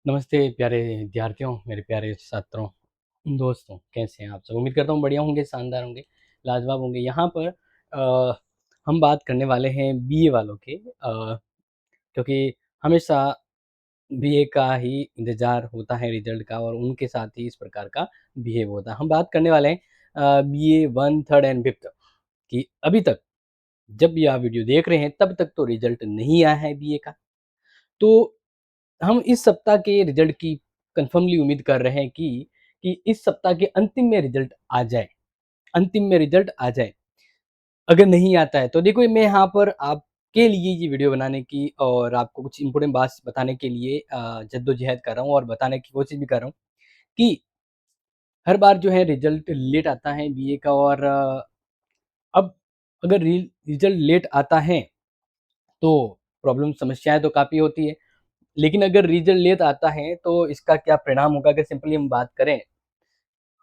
नमस्ते प्यारे विद्यार्थियों, मेरे प्यारे छात्रों, दोस्तों, कैसे हैं आप सब? उम्मीद करता हूँ बढ़िया होंगे, शानदार होंगे, लाजवाब होंगे। यहाँ पर हम बात करने वाले हैं बीए वालों की क्योंकि हमेशा बीए का ही इंतज़ार होता है रिज़ल्ट का और उनके साथ ही इस प्रकार का बिहेव होता है। हम बात करने वाले हैं बीए 1, 3rd एंड 5th कि अभी तक जब भी आप वीडियो देख रहे हैं, तब तक तो रिज़ल्ट नहीं आया है बीए का। तो हम इस सप्ताह के रिज़ल्ट की कन्फर्मली उम्मीद कर रहे हैं कि इस सप्ताह के अंतिम में रिज़ल्ट आ जाए, अंतिम में रिज़ल्ट आ जाए। अगर नहीं आता है तो देखो मैं यहाँ पर आपके लिए ये वीडियो बनाने की और आपको कुछ इम्पोर्टेंट बात बताने के लिए जद्दोजहद कर रहा हूँ और बताने की कोशिश भी कर रहा हूँ कि हर बार जो है रिज़ल्ट लेट आता है बीए का और अब अगर रिज़ल्ट लेट आता है तो प्रॉब्लम समस्याएँ तो काफ़ी होती है। लेकिन अगर रिज़ल्ट लेट आता है तो इसका क्या परिणाम होगा? अगर सिंपली हम बात करें,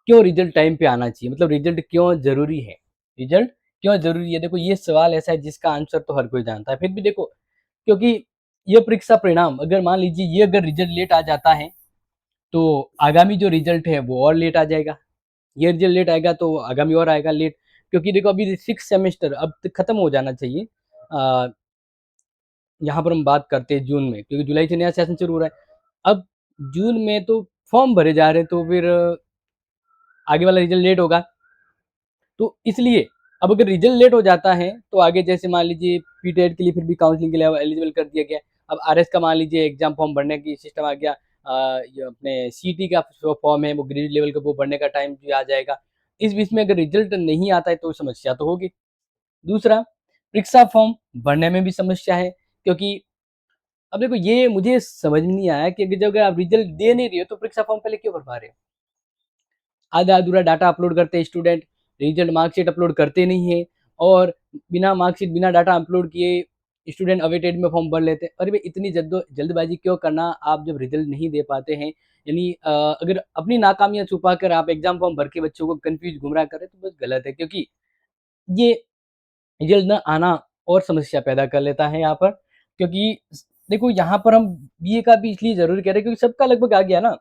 क्यों रिज़ल्ट टाइम पे आना चाहिए? मतलब रिज़ल्ट क्यों ज़रूरी है? रिज़ल्ट क्यों ज़रूरी है? देखो ये सवाल ऐसा है जिसका आंसर तो हर कोई जानता है। फिर भी देखो क्योंकि ये परीक्षा परिणाम अगर मान लीजिए ये अगर रिज़ल्ट लेट आ जाता है, तो आगामी जो रिज़ल्ट है वो और लेट आ जाएगा। ये रिज़ल्ट लेट आएगा तो आगामी और आएगा लेट क्योंकि देखो अभी 6th सेमेस्टर अब तक खत्म हो जाना चाहिए। यहाँ पर हम बात करते हैं जून में क्योंकि जुलाई से नया सेशन शुरू हो रहा है। अब जून में तो फॉर्म भरे जा रहे हैं तो फिर आगे वाला रिजल्ट लेट होगा। तो इसलिए अब अगर रिजल्ट लेट हो जाता है तो आगे जैसे मान लीजिए पीटेट के लिए फिर भी काउंसलिंग के लिए एलिजिबल कर दिया गया। अब आरएस का मान लीजिए एग्जाम फॉर्म भरने की सिस्टम आ गया। ये अपने सीटी का जो फॉर्म है वो ग्रेजुएट लेवल का वो भरने का टाइम भी आ जाएगा। इस बीच में अगर रिजल्ट नहीं आता है तो समस्या तो होगी। दूसरा परीक्षा फॉर्म भरने में भी समस्या है क्योंकि अब देखो ये मुझे समझ में नहीं आया कि जब अगर आप रिजल्ट दे नहीं रहे हो तो परीक्षा फॉर्म पहले क्यों भरवा रहे हो? आधा अधूरा डाटा अपलोड करते हैं स्टूडेंट, रिजल्ट मार्कशीट अपलोड करते नहीं है और बिना मार्कशीट बिना डाटा अपलोड किए स्टूडेंट अवेटेड में फॉर्म भर लेते हैं। अरे भाई इतनी जल्दबाजी क्यों करना? आप जब रिजल्ट नहीं दे पाते हैं यानी अगर अपनी नाकामियां छुपा कर आप एग्जाम फॉर्म भर के बच्चों को कंफ्यूज गुमराह करें तो बस गलत है क्योंकि ये रिजल्ट न आना और समस्या पैदा कर लेता है यहाँ पर क्योंकि देखो यहाँ पर हम बीए का भी इसलिए जरूरी कह रहे हैं क्योंकि सबका लगभग आ गया ना।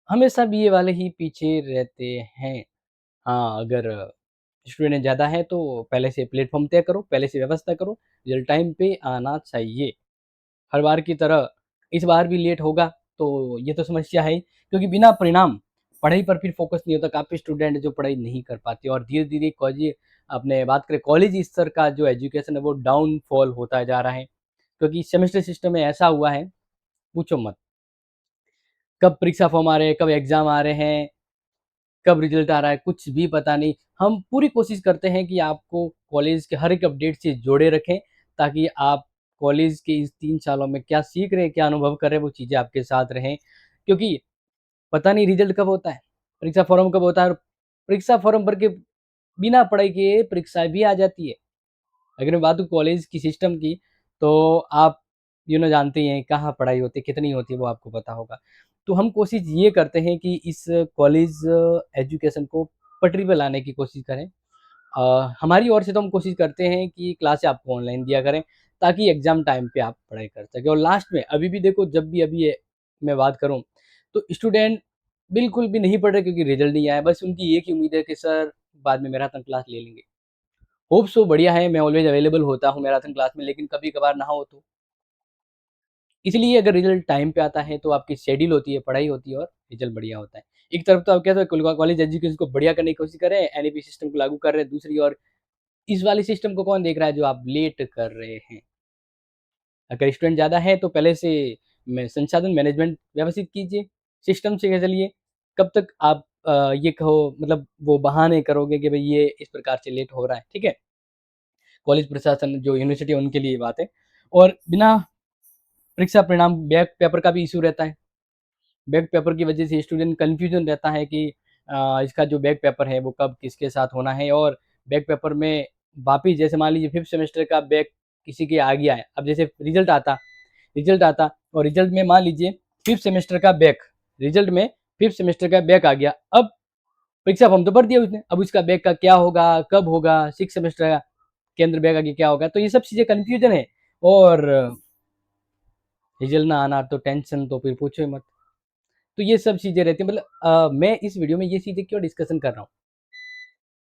हमेशा बीए वाले ही पीछे रहते हैं। हाँ, अगर स्टूडेंट ज़्यादा है तो पहले से प्लेटफ़ॉर्म तय करो, पहले से व्यवस्था करो, रिज़ल्ट टाइम पे आना चाहिए। हर बार की तरह इस बार भी लेट होगा तो ये तो समस्या है ही क्योंकि बिना परिणाम पढ़ाई पर फिर फ़ोकस नहीं होता। काफ़ी स्टूडेंट जो पढ़ाई नहीं कर पाते और धीरे-धीरे अपने बात करें कॉलेज स्तर का जो एजुकेशन है वो डाउनफॉल होता जा रहा है क्योंकि सेमेस्टर सिस्टम में ऐसा हुआ है, पूछो मत। कब परीक्षा फॉर्म आ रहे हैं, कब एग्ज़ाम आ रहे हैं, कब रिजल्ट आ रहा है कुछ भी पता नहीं। हम पूरी कोशिश करते हैं कि आपको कॉलेज के हर एक अपडेट से जोड़े रखें ताकि आप कॉलेज के इस 3 सालों में क्या सीख रहे हैं, क्या अनुभव कर रहे हैं वो चीज़ें आपके साथ रहें। क्योंकि पता नहीं रिजल्ट कब होता है, परीक्षा फॉर्म कब होता है और परीक्षा फॉर्म भर के बिना पढ़ाई किए परीक्षा भी आ जाती है। अगर मैं बात करूँ कॉलेज की सिस्टम की तो आप जानते ही हैं कहाँ पढ़ाई होती है, कितनी होती है वो आपको पता होगा। तो हम कोशिश ये करते हैं कि इस कॉलेज एजुकेशन को पटरी पे लाने की कोशिश करें। हमारी ओर से तो हम कोशिश करते हैं कि क्लासें आपको ऑनलाइन दिया करें ताकि एग्ज़ाम टाइम पे आप पढ़ाई कर सकें और लास्ट में अभी भी देखो जब भी अभी ये मैं बात करूँ तो स्टूडेंट बिल्कुल भी नहीं पढ़ रहे क्योंकि रिजल्ट नहीं आया। बस उनकी एक ही उम्मीद है कि सर बाद में मैराथन क्लास ले लेंगे। होप सो बढ़िया है, मैं ऑलवेज़ अवेलेबल होता हूँ मैराथन क्लास में लेकिन कभी-कभार ना हो तो। इसलिए अगर रिज़ल्ट टाइम पे आता है तो आपकी शेड्यूल होती है, पढ़ाई होती है और रिज़ल्ट बढ़िया होता है। एक तरफ तो आप कहते हो कॉलेज एजुकेशन को बढ़िया करने की कोशिश कर रहे हैं, एनईपी सिस्टम को लागू कर रहे हैं, दूसरी ओर इस वाले सिस्टम को कौन देख रहा है जो आप लेट कर रहे हैं। अगर स्टूडेंट ज़्यादा है तो पहले से में संसाधन मैनेजमेंट व्यवस्थित कीजिए, सिस्टम से चलिए। कब तक आप ये कहो मतलब वो बहाने करोगे कि भई ये इस प्रकार से लेट हो रहा है, ठीक है? कॉलेज प्रशासन जो यूनिवर्सिटी है उनके लिए ये बात है और बिना परीक्षा परिणाम बैक पेपर का भी इश्यू रहता है। बैक पेपर की वजह से स्टूडेंट कन्फ्यूजन रहता है कि इसका जो बैक पेपर है वो कब किसके साथ होना है और बैक पेपर में वापिस जैसे मान लीजिए 5th सेमेस्टर का बैक किसी के आ गया है। अब जैसे रिजल्ट आता और रिजल्ट में मान लीजिए 5th सेमेस्टर का बैक, रिजल्ट में 5th सेमेस्टर का बैक आ गया। अब परीक्षा फॉर्म तो भर दिया उसने, अब उसका बैक का क्या होगा, कब होगा, 6th सेमेस्टर का के अंदर बैक आके क्या होगा? तो ये सब चीज़ें कन्फ्यूजन है और रिजल्ट ना आना तो टेंशन तो फिर पूछो ही मत। तो ये सब चीज़ें रहती हैं, मतलब मैं इस वीडियो में ये चीज़ें क्यों डिस्कशन कर रहा हूँ?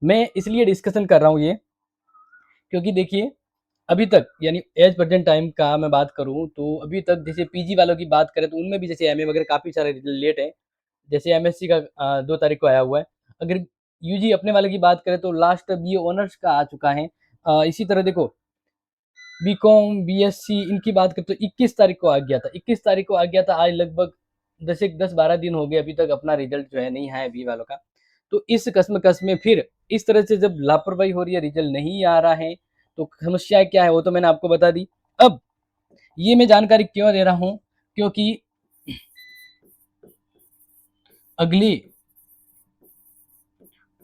मैं इसलिए डिस्कशन कर रहा हूँ ये, क्योंकि देखिए अभी तक यानी एज प्रेजेंट टाइम का मैं बात करूँ तो अभी तक जैसे पीजी वालों की बात करें तो उनमें भी जैसे एमए वगैरह काफ़ी सारे रिजल्ट लेट है। जैसे एमएससी का 2 तारीख को आया हुआ है। अगर यूजी अपने वाले की बात करें तो लास्ट बीए ऑनर्स का आ चुका है। इसी तरह देखो बीकॉम, बीएससी इनकी बात करें तो 21 तारीख को आ गया था। 21 तारीख को आ गया था, आज लगभग 10-12 दिन हो गए अभी तक अपना रिजल्ट जो है नहीं आया बीए वालों का। तो इस कश्मकश में फिर इस तरह से जब लापरवाही हो रही है, रिजल्ट नहीं आ रहा है, तो समस्या क्या है वो तो मैंने आपको बता दी। अब ये मैं जानकारी क्यों दे रहा हूँ? क्योंकि अगले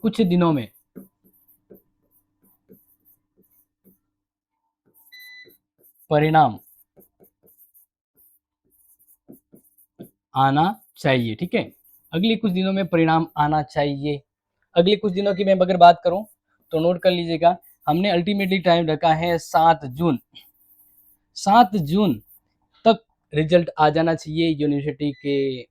कुछ दिनों में परिणाम आना चाहिए, ठीक है? अगले कुछ दिनों में परिणाम आना चाहिए। अगले कुछ दिनों की मैं अगर बात करूँ, तो नोट कर लीजिएगा, हमने अल्टीमेटली टाइम रखा है 7 जून। 7 जून तक रिजल्ट आ जाना चाहिए। यूनिवर्सिटी के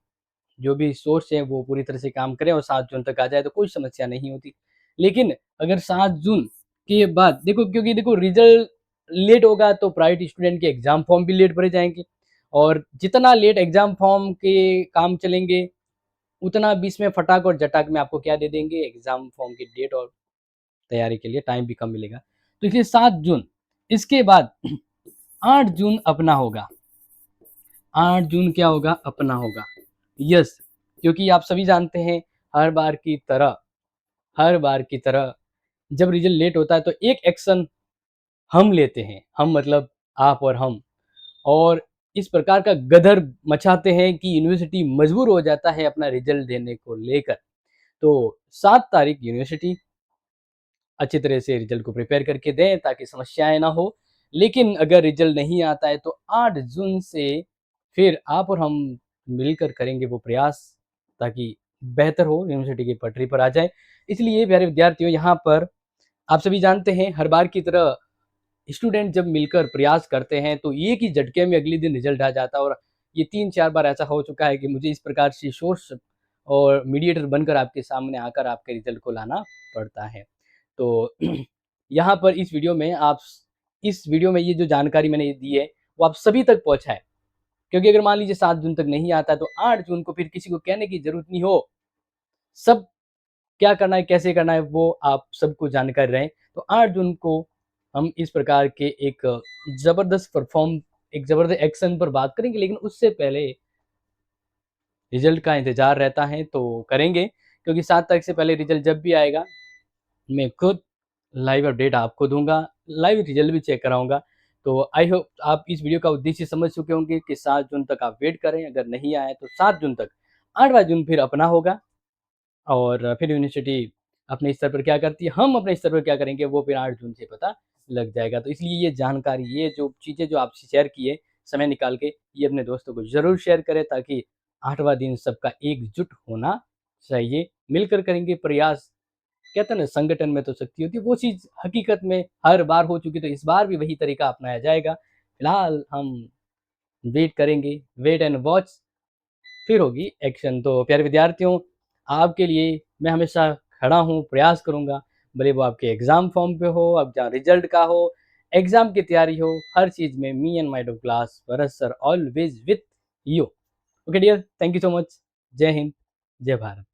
जो भी सोर्स है वो पूरी तरह से काम करें और 7 जून तक आ जाए तो कोई समस्या नहीं होती। लेकिन अगर 7 जून के बाद देखो, क्योंकि देखो रिजल्ट लेट होगा तो प्राइवेट स्टूडेंट के एग्ज़ाम फॉर्म भी लेट भरे जाएँगे और जितना लेट एग्ज़ाम फॉर्म के काम चलेंगे, उतना बीच में फटाक और झटाक में आपको क्या दे देंगे, एग्ज़ाम फॉर्म की डेट और तैयारी के लिए टाइम भी कम मिलेगा। तो इसलिए 7 जून, इसके बाद 8 जून अपना होगा। 8 जून क्या होगा? अपना होगा। यस, क्योंकि आप सभी जानते हैं हर बार की तरह हर बार की तरह जब रिज़ल्ट लेट होता है तो एक एक्शन हम लेते हैं। हम मतलब आप और हम। और इस प्रकार का गदर मचाते हैं कि यूनिवर्सिटी मजबूर हो जाता है अपना रिज़ल्ट देने को लेकर। तो 7 तारीख यूनिवर्सिटी अच्छी तरह से रिज़ल्ट को प्रिपेयर करके दें ताकि समस्याएँ ना हो। लेकिन अगर रिज़ल्ट नहीं आता है तो 8 जून से फिर आप और हम मिलकर करेंगे वो प्रयास ताकि बेहतर हो, यूनिवर्सिटी की पटरी पर आ जाए। इसलिए प्यारे विद्यार्थियों, यहाँ पर आप सभी जानते हैं हर बार की तरह स्टूडेंट जब मिलकर प्रयास करते हैं तो एक ही झटके में अगले दिन रिजल्ट आ जाता है। और ये 3-4 बार ऐसा हो चुका है कि मुझे इस प्रकार से सोर्स और मीडिएटर बनकर आपके सामने आकर आपके रिजल्ट को लाना पड़ता है। तो यहाँ पर इस वीडियो में ये जो जानकारी मैंने दी है वो आप सभी तक पहुँचाएँ। क्योंकि अगर मान लीजिए 7 जून तक नहीं आता है तो 8 जून को फिर किसी को कहने की ज़रूरत नहीं हो। सब क्या करना है, कैसे करना है वो आप सबको जानकारी रहे। तो 8 जून को हम इस प्रकार के एक ज़बरदस्त एक्शन पर बात करेंगे, लेकिन उससे पहले रिज़ल्ट का इंतज़ार रहता है तो करेंगे, क्योंकि 7 तारीख से पहले रिज़ल्ट जब भी आएगा, मैं खुद लाइव अपडेट आपको दूँगा, लाइव रिज़ल्ट भी चेक कराऊँगा। तो आई होप आप इस वीडियो का उद्देश्य समझ चुके होंगे कि 7 जून तक आप वेट करें, अगर नहीं आया तो 7 जून तक, 8वाँ जून फिर अपना होगा। और फिर यूनिवर्सिटी अपने स्तर पर क्या करती है, हम अपने स्तर पर क्या करेंगे वो फिर 8 जून से पता लग जाएगा। तो इसलिए ये जानकारी, ये जो चीज़ें जो आपसे शेयर की है समय निकाल के, ये अपने दोस्तों को ज़रूर शेयर करें ताकि 8वाँ दिन सबका एकजुट होना चाहिए। मिलकर करेंगे प्रयास, कहते हैं ना संगठन में तो शक्ति होती है, वो चीज़ हकीकत में हर बार हो चुकी, तो इस बार भी वही तरीका अपनाया जाएगा। फिलहाल हम वेट करेंगे, वेट एंड वॉच, फिर होगी एक्शन। तो प्यारे विद्यार्थियों, आपके लिए मैं हमेशा खड़ा हूँ, प्रयास करूँगा, भले वो आपके एग्ज़ाम फॉर्म पे हो, अब जहाँ रिज़ल्ट का हो, एग्ज़ाम की तैयारी हो, हर चीज़ में me and my class Bharat sir always with you. Okay dear, thank you so much. जय हिंद, जय भारत।